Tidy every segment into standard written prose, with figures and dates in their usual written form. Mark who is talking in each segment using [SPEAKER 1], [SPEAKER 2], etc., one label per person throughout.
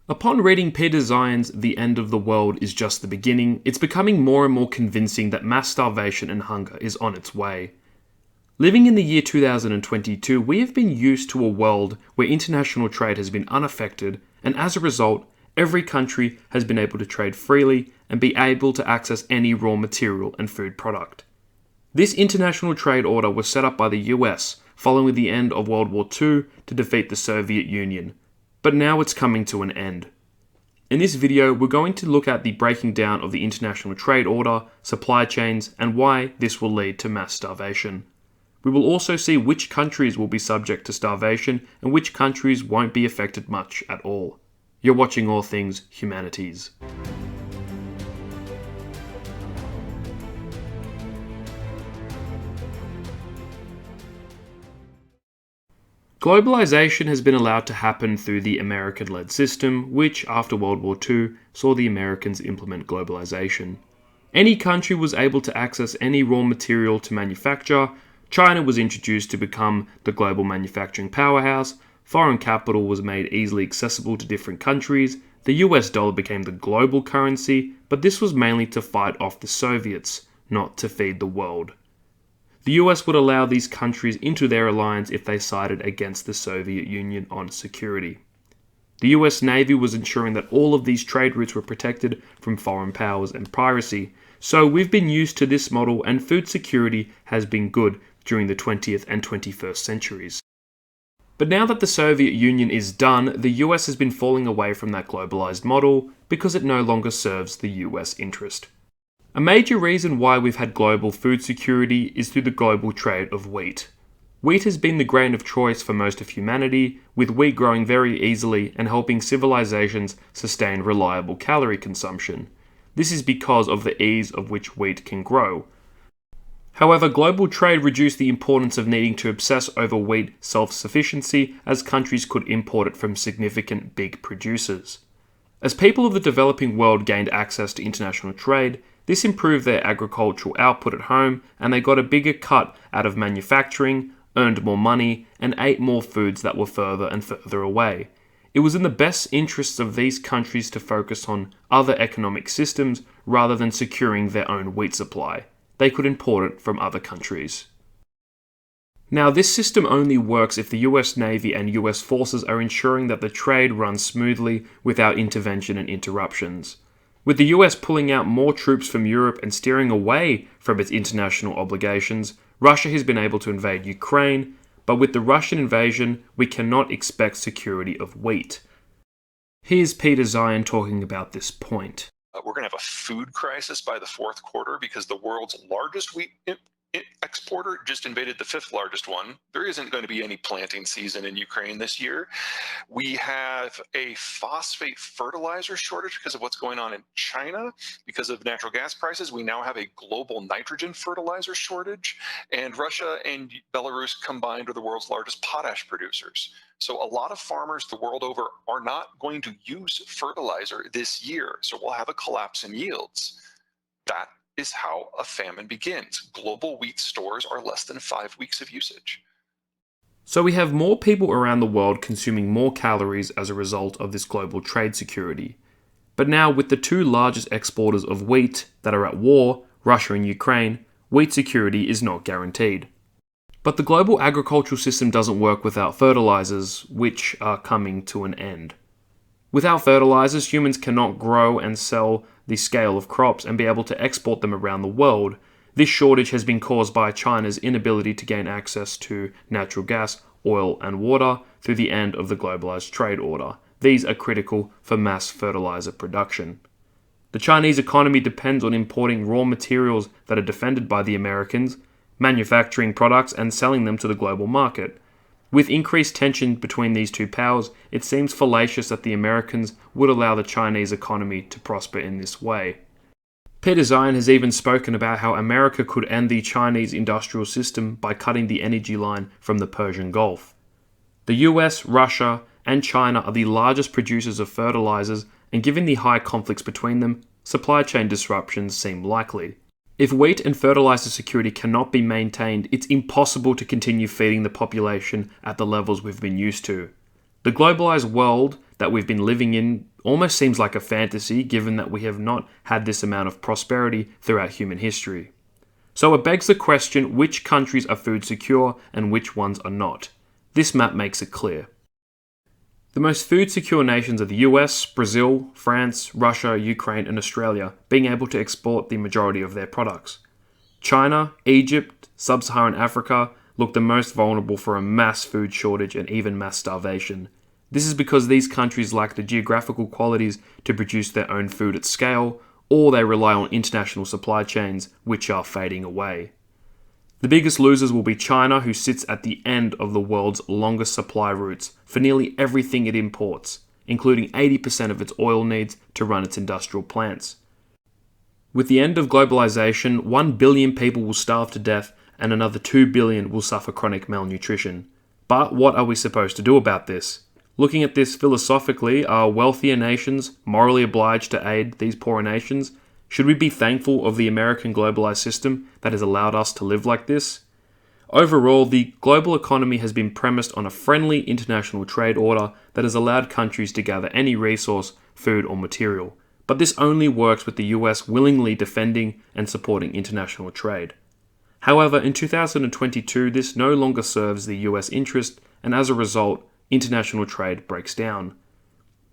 [SPEAKER 1] Upon reading Peter Zeihan's The End of the World is Just the Beginning, it's becoming more and more convincing that mass starvation and hunger is on its way. Living in the year 2022, we have been used to a world where international trade has been unaffected, and as a result, every country has been able to trade freely and be able to access any raw material and food product. This international trade order was set up by the US following the end of World War II to defeat the Soviet Union, but now it's coming to an end. In this video, we're going to look at the breaking down of the international trade order, supply chains, and why this will lead to mass starvation. We will also see which countries will be subject to starvation and which countries won't be affected much at all. You're watching All Things Humanities. Globalization has been allowed to happen through the American-led system, which, after World War II, saw the Americans implement globalization. Any country was able to access any raw material to manufacture. China was introduced to become the global manufacturing powerhouse. Foreign capital was made easily accessible to different countries. The US dollar became the global currency, but this was mainly to fight off the Soviets, not to feed the world. The US would allow these countries into their alliance if they sided against the Soviet Union on security. The US Navy was ensuring that all of these trade routes were protected from foreign powers and piracy, so we've been used to this model and food security has been good during the 20th and 21st centuries. But now that the Soviet Union is done, the US has been falling away from that globalized model because it no longer serves the US interest. A major reason why we've had global food security is through the global trade of wheat. Wheat has been the grain of choice for most of humanity, with wheat growing very easily and helping civilizations sustain reliable calorie consumption. This is because of the ease of which wheat can grow. However, global trade reduced the importance of needing to obsess over wheat self-sufficiency, as countries could import it from significant big producers. As people of the developing world gained access to international trade, this improved their agricultural output at home, and they got a bigger cut out of manufacturing, earned more money, and ate more foods that were further and further away. It was in the best interests of these countries to focus on other economic systems rather than securing their own wheat supply. They could import it from other countries. Now, this system only works if the US Navy and US forces are ensuring that the trade runs smoothly without intervention and interruptions. With the US pulling out more troops from Europe and steering away from its international obligations, Russia has been able to invade Ukraine, but with the Russian invasion, we cannot expect security of wheat. Here's Peter Zeihan talking about this point.
[SPEAKER 2] We're going to have a food crisis by the fourth quarter because the world's largest wheat exporter just invaded the fifth largest one. There isn't going to be any planting season in Ukraine this year. We have a phosphate fertilizer shortage because of what's going on in China. Because of natural gas prices, we now have a global nitrogen fertilizer shortage. And Russia and Belarus combined are the world's largest potash producers. So a lot of farmers the world over are not going to use fertilizer this year. So we'll have a collapse in yields. That is how a famine begins. Global wheat stores are less than 5 weeks of usage.
[SPEAKER 1] So we have more people around the world consuming more calories as a result of this global trade security. But now with the two largest exporters of wheat that are at war, Russia and Ukraine, wheat security is not guaranteed. But the global agricultural system doesn't work without fertilizers, which are coming to an end. Without fertilizers, humans cannot grow and sell the scale of crops and be able to export them around the world. This shortage has been caused by China's inability to gain access to natural gas, oil, and water through the end of the globalized trade order. These are critical for mass fertilizer production. The Chinese economy depends on importing raw materials that are defended by the Americans, manufacturing products and selling them to the global market. With increased tension between these two powers, it seems fallacious that the Americans would allow the Chinese economy to prosper in this way. Peter Zeihan has even spoken about how America could end the Chinese industrial system by cutting the energy line from the Persian Gulf. The US, Russia, and China are the largest producers of fertilizers, and given the high conflicts between them, supply chain disruptions seem likely. If wheat and fertilizer security cannot be maintained, it's impossible to continue feeding the population at the levels we've been used to. The globalized world that we've been living in almost seems like a fantasy, given that we have not had this amount of prosperity throughout human history. So it begs the question, which countries are food secure and which ones are not? This map makes it clear. The most food secure nations are the US, Brazil, France, Russia, Ukraine and Australia, being able to export the majority of their products. China, Egypt, Sub-Saharan Africa look the most vulnerable for a mass food shortage and even mass starvation. This is because these countries lack the geographical qualities to produce their own food at scale, or they rely on international supply chains, which are fading away. The biggest losers will be China, who sits at the end of the world's longest supply routes for nearly everything it imports, including 80% of its oil needs to run its industrial plants. With the end of globalization, 1 billion people will starve to death and another 2 billion will suffer chronic malnutrition. But what are we supposed to do about this? Looking at this philosophically, are wealthier nations morally obliged to aid these poorer nations? Should we be thankful of the American globalized system that has allowed us to live like this? Overall, the global economy has been premised on a friendly international trade order that has allowed countries to gather any resource, food or material. But this only works with the US willingly defending and supporting international trade. However, in 2022, this no longer serves the US interest, and as a result, international trade breaks down.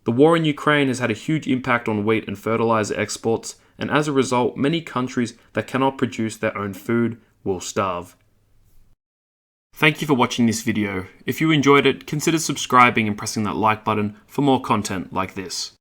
[SPEAKER 1] The war in Ukraine has had a huge impact on wheat and fertilizer exports, and as a result, many countries that cannot produce their own food will starve. Thank you for watching this video. If you enjoyed it, consider subscribing and pressing that like button for more content like this.